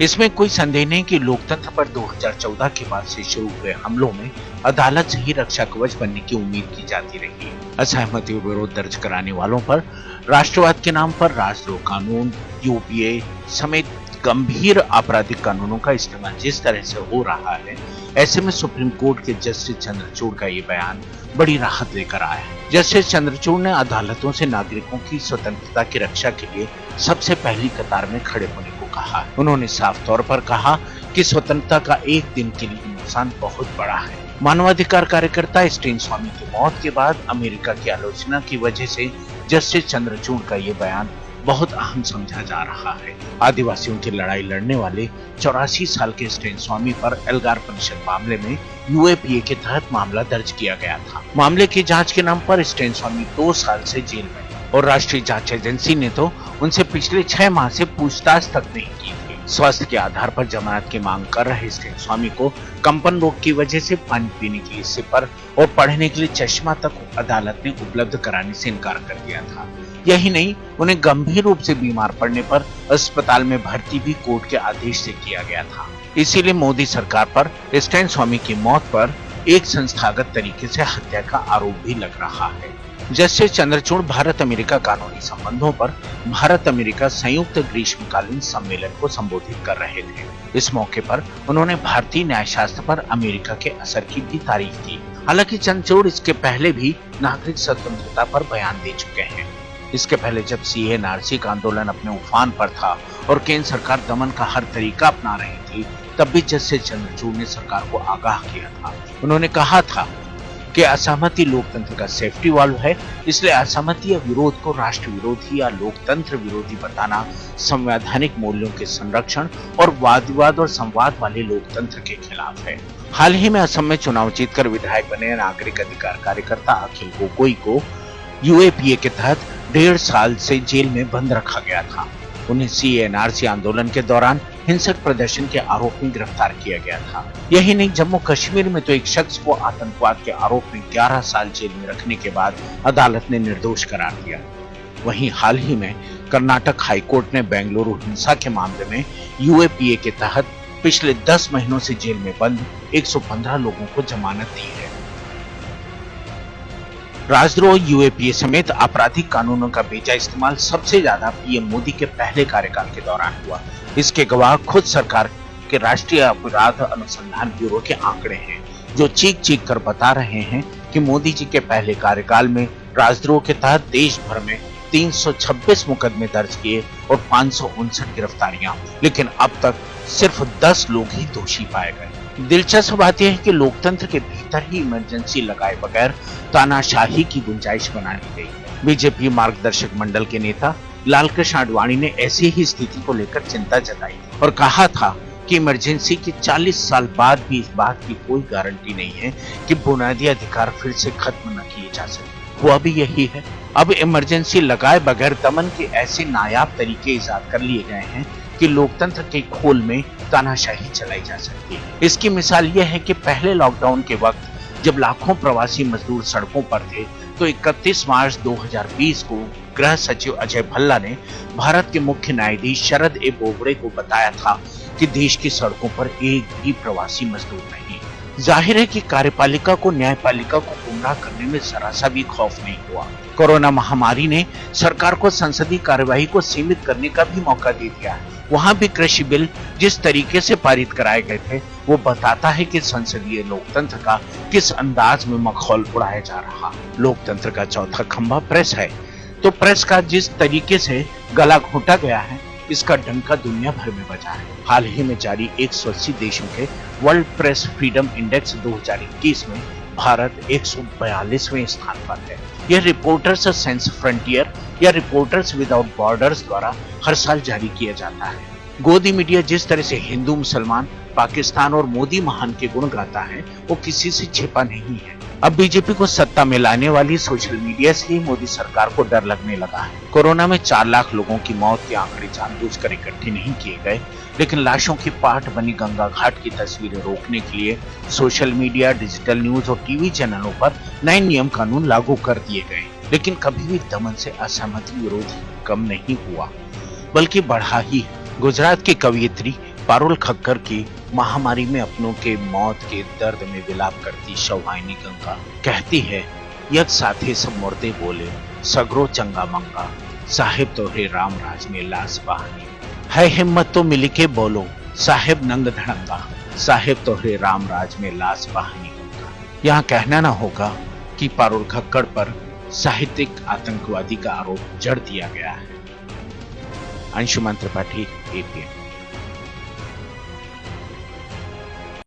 इसमें कोई संदेह नहीं कि लोकतंत्र पर 2014 के बाद से शुरू हुए हमलों में अदालत से ही रक्षा कवच बनने की उम्मीद की जाती रही है। असहमति और विरोध दर्ज कराने वालों पर राष्ट्रवाद के नाम पर राजद्रोह कानून, यूपीए समेत गंभीर आपराधिक कानूनों का इस्तेमाल जिस तरह से हो रहा है, ऐसे में सुप्रीम कोर्ट के जस्टिस चंद्रचूड़ का ये बयान बड़ी राहत लेकर आया है। जस्टिस चंद्रचूड़ ने अदालतों से नागरिकों की स्वतंत्रता की रक्षा के लिए सबसे पहली कतार में खड़े होने को कहा। उन्होंने साफ तौर पर कहा कि स्वतंत्रता का एक दिन के लिए नुकसान बहुत बड़ा है। मानवाधिकार कार्यकर्ता स्टेन स्वामी की मौत के बाद अमेरिका की आलोचना की वजह से जस्टिस चंद्रचूड़ का ये बयान बहुत अहम समझा जा रहा है। आदिवासियों की लड़ाई लड़ने वाले 84 साल के स्टेन स्वामी पर एल्गार परिषद मामले में यूएपीए के तहत मामला दर्ज किया गया था। मामले की जांच के नाम पर स्टेन स्वामी 2 साल से जेल में और राष्ट्रीय जांच एजेंसी ने तो उनसे पिछले 6 माह से पूछताछ तक नहीं की थी। स्वास्थ्य के आधार पर जमानत की मांग कर रहे स्टेन स्वामी को कंपन रोग की वजह से पानी पीने के लिए सिपर और पढ़ने के लिए चश्मा तक अदालत ने उपलब्ध कराने से इनकार कर दिया था। यही नहीं, उन्हें गंभीर रूप से बीमार पड़ने पर अस्पताल में भर्ती भी कोर्ट के आदेश से किया गया था। इसीलिए मोदी सरकार पर स्टेन स्वामी की मौत पर एक संस्थागत तरीके से हत्या का आरोप भी लग रहा है। जस्टिस चंद्रचूड़ भारत अमेरिका कानूनी संबंधों पर भारत अमेरिका संयुक्त ग्रीष्मकालीन सम्मेलन को संबोधित कर रहे थे। इस मौके पर उन्होंने भारतीय न्यायशास्त्र पर अमेरिका के असर की भी तारीफ की। हालांकि चंद्रचूड़ इसके पहले भी नागरिक स्वतंत्रता पर बयान दे चुके हैं। इसके पहले जब सीएनआरसी का आंदोलन अपने उफान पर था और केंद्र सरकार दमन का हर तरीका अपना रही थी, तब भी जस्टिस चंद्रचूड़ ने सरकार को आगाह किया था। उन्होंने कहा था कि असहमति लोकतंत्र का सेफ्टी वाल्व है, इसलिए असहमति या विरोध को राष्ट्र विरोधी या लोकतंत्र विरोधी बताना संवैधानिक मूल्यों के संरक्षण और वाद विवाद और संवाद वाले लोकतंत्र के खिलाफ है। हाल ही में असम में चुनाव जीतकर विधायक बने नागरिक अधिकार कार्यकर्ता अखिल गोगोई को यूएपीए के तहत 1.5 साल से जेल में बंद रखा गया था। उन्हें सीएनआरसी आंदोलन के दौरान हिंसक प्रदर्शन के आरोप में गिरफ्तार किया गया था। यही नहीं, जम्मू कश्मीर में तो एक शख्स को आतंकवाद के आरोप में 11 साल जेल में रखने के बाद अदालत ने निर्दोष करार दिया। वहीं हाल ही में कर्नाटक हाईकोर्ट ने बेंगलुरु हिंसा के मामले में यूएपीए के तहत पिछले 10 महीनों से जेल में बंद 115 लोगों को जमानत दी है। राजद्रोह, यूएपीए समेत आपराधिक कानूनों का बेजा इस्तेमाल सबसे ज्यादा पीएम मोदी के पहले कार्यकाल के दौरान हुआ। इसके गवाह खुद सरकार के राष्ट्रीय अपराध अनुसंधान ब्यूरो के आंकड़े हैं, जो चीख चीख कर बता रहे हैं कि मोदी जी के पहले कार्यकाल में राजद्रोह के तहत देश भर में 326 मुकदमे दर्ज किए और 559 गिरफ्तारियां, लेकिन अब तक सिर्फ 10 लोग ही दोषी पाए गए। दिलचस्प बात यह है कि लोकतंत्र के भीतर ही इमरजेंसी लगाए बगैर तानाशाही की गुंजाइश बना ली गई। बीजेपी मार्गदर्शक मंडल के नेता लालकृष्ण आडवाणी ने ऐसी ही स्थिति को लेकर चिंता जताई और कहा था कि इमरजेंसी के 40 साल बाद भी इस बात की कोई गारंटी नहीं है कि बुनियादी अधिकार फिर से खत्म न किए जा सके। हुआ भी यही है। अब इमरजेंसी लगाए बगैर दमन के ऐसे नायाब तरीके इजाद कर लिए गए हैं कि लोकतंत्र के खोल में तानाशाही चलाई जा सकती है। इसकी मिसाल यह है कि पहले लॉकडाउन के वक्त जब लाखों प्रवासी मजदूर सड़कों पर थे, तो 31 मार्च 2020 को गृह सचिव अजय भल्ला ने भारत के मुख्य न्यायाधीश शरद ए बोबड़े को बताया था कि देश की सड़कों पर एक भी प्रवासी मजदूर नहीं। जाहिर है कि कार्यपालिका को न्यायपालिका को गुमराह करने में जरा सा भी खौफ नहीं हुआ। कोरोना महामारी ने सरकार को संसदीय कार्यवाही को सीमित करने का भी मौका दे दिया है। वहां भी कृषि बिल जिस तरीके से पारित कराए गए थे, वो बताता है कि संसदीय लोकतंत्र का किस अंदाज में मखौल उड़ाया जा रहा। लोकतंत्र का चौथा खंभा प्रेस है, तो प्रेस का जिस तरीके से गला घोटा गया है, इसका डंका दुनिया भर में बजा है। हाल ही में जारी 180 देशों के वर्ल्ड प्रेस फ्रीडम इंडेक्स 2021 में भारत 142वें स्थान पर है। यह रिपोर्टर्स सेंस फ्रंटियर या रिपोर्टर्स विदाउट बॉर्डर्स द्वारा हर साल जारी किया जाता है। गोदी मीडिया जिस तरह से हिंदू, मुसलमान, पाकिस्तान और मोदी महान के गुण गाता है, वो किसी से छिपा नहीं है। अब बीजेपी को सत्ता में लाने वाली सोशल मीडिया से ही मोदी सरकार को डर लगने लगा है। कोरोना में 4 लाख लोगों की मौत के आंकड़े जानबूझकर इकट्ठे नहीं किए गए, लेकिन लाशों की पाट बनी गंगा घाट की तस्वीरें रोकने के लिए सोशल मीडिया, डिजिटल न्यूज और टीवी चैनलों पर नए नियम कानून लागू कर दिए गए। लेकिन कभी भी दमन से असहमति विरोध कम नहीं हुआ, बल्कि बढ़ा ही। गुजरात की कवयित्री पारुल खक्कर की महामारी में अपनों के मौत के दर्द में विलाप करती शववाहिनी गंगा कहती है, यद साथे सब मुर्दे बोले सगरो चंगा मंगा, साहिब तोहरे राम राज में लाश बहानी। है हिम्मत तो मिली के बोलो साहिब नंग धड़ंगा, साहिब तोहरे राम राज में लाश बहानी गंगा। यहाँ कहना ना होगा कि पारुल खक्कर पर साहित्यिक आतंकवादी का आरोप जड़ दिया गया है। अंशुमन त्रिपाठी, APN।